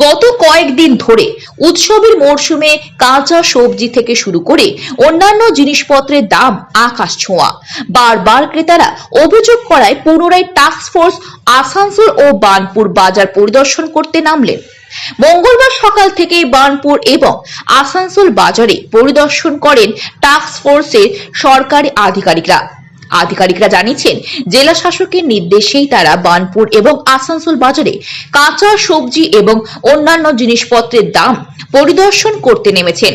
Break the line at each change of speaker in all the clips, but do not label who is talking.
গত কয়েকদিন ধরে উৎসবের মরশুমে কাঁচা সবজি থেকে শুরু করে অন্যান্য জিনিসপত্রের দাম আকাশ ছোঁয়া। বারবার ক্রেতারা অভিযোগ করায় পুনরায় টাস্ক ফোর্স আসানসোল ও বার্নপুর বাজার পরিদর্শন করতে নামলেন। মঙ্গলবার সকাল থেকেই বার্নপুর এবং আসানসোল বাজারে পরিদর্শন করেন টাস্ক ফোর্সের সরকারি আধিকারিকরা জানিয়েছেন, জেলা শাসকের নির্দেশেই তারা বার্নপুর এবং আসানসোল বাজারে কাঁচা সবজি এবং অন্যান্য জিনিসপত্রের দাম পরিদর্শন করতে নেমেছেন।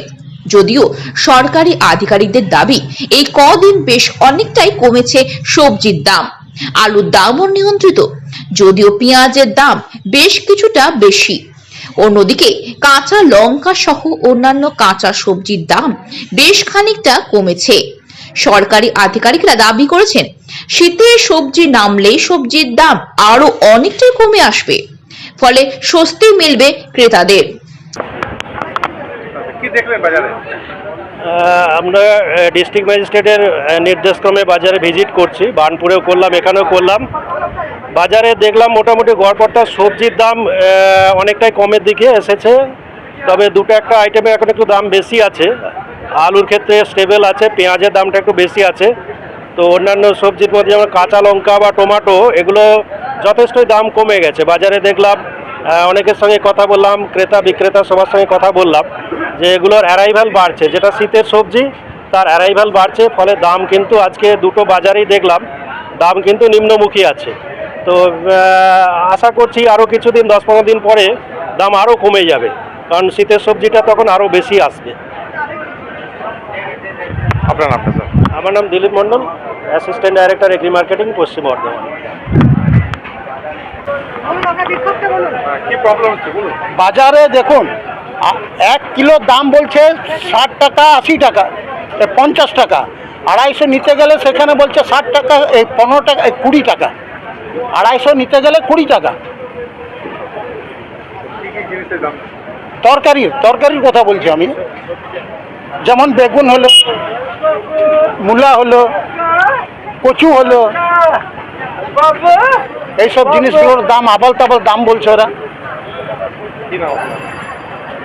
যদিও সরকারি আধিকারিকদের দাবি, এই কদিন বেশ অনেকটাই কমেছে সবজির দাম। আলুর দামও নিয়ন্ত্রিত, যদিও পেঁয়াজের দাম বেশ কিছুটা বেশি। অন্যদিকে কাঁচা লঙ্কা সহ অন্যান্য কাঁচা সবজির দাম বেশ খানিকটা কমেছে। সরকারি আধিকারিকরা দাবি করেছেন, শীতে সবজি নামলেই সবজির দাম আরো অনেকটাই কমে আসবে, ফলে স্বস্তি মিলবে ক্রেতাদের।
কি দেখলেন বাজারে?
আমরা ডিস্ট্রিক্ট ম্যাজিস্ট্রেটের নির্দেশক্রমে বাজারে ভিজিট করছি, বার্নপুরেও করলাম, এখানেও করলাম। বাজারে দেখলাম মোটামুটি গড়পড়তা সবজির দাম অনেকটাই কমের দিকে এসেছে, তবে দুটো একটা আইটেমে এখন একটু দাম বেশি আছে। আলুর ক্ষেত্রে স্টেবল আছে, পেঁয়াজের দামটা একটু বেশি আছে। তো অন্যান্য সবজির মধ্যে যেমন কাঁচা লঙ্কা বা টমেটো, এগুলো যথেষ্টই দাম কমে গেছে। বাজারে দেখলাম অনেকের সঙ্গে কথা বললাম, ক্রেতা বিক্রেতা সবার সঙ্গে কথা বললাম যে এগুলোর অ্যারাইভাল বাড়ছে, যেটা শীতের সবজি তার অ্যারাইভাল বাড়ছে, ফলে দাম কিন্তু আজকে দুটো বাজারেই দেখলাম দাম কিন্তু নিম্নমুখী আছে। তো আশা করছি আরও কিছুদিন 10-15 দিন পরে দাম আরও কমে যাবে, কারণ শীতের সবজিটা তখন আরও বেশি আসবে।
আপনার নামটা স্যার?
আমার নাম দিলীপ মণ্ডল, অ্যাসিস্ট্যান্ট ডাইরেক্টর এগ্রি মার্কেটিং, পশ্চিম বর্ধমান।
কি প্রবলেম হচ্ছে বলুন।
বাজারে দেখুন 1 কিলোর দাম বলছে 60 টাকা, 80 টাকা, 50 টাকা। 250 নিতে গেলে সেখানে বলছে 60 টাকা, 15 টাকা, 20 টাকা। 250 নিতে গেলে 20 টাকা। তরকারির কথা বলছি আমি, যেমন বেগুন হলো, মূলা হলো, কচু হলো, এইসব জিনিসগুলোর দাম আবাল তাবাল দাম বলছে ওরা।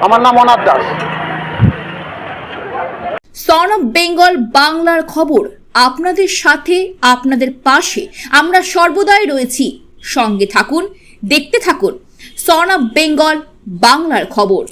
আমার নাম অনাথ দাস।
সন অফ বেঙ্গল বাংলার খবর আপনাদের সাথে, আপনাদের পাশে আমরা সর্বদাই রয়েছি। সঙ্গে থাকুন, দেখতে থাকুন সন অফ বেঙ্গল বাংলার খবর।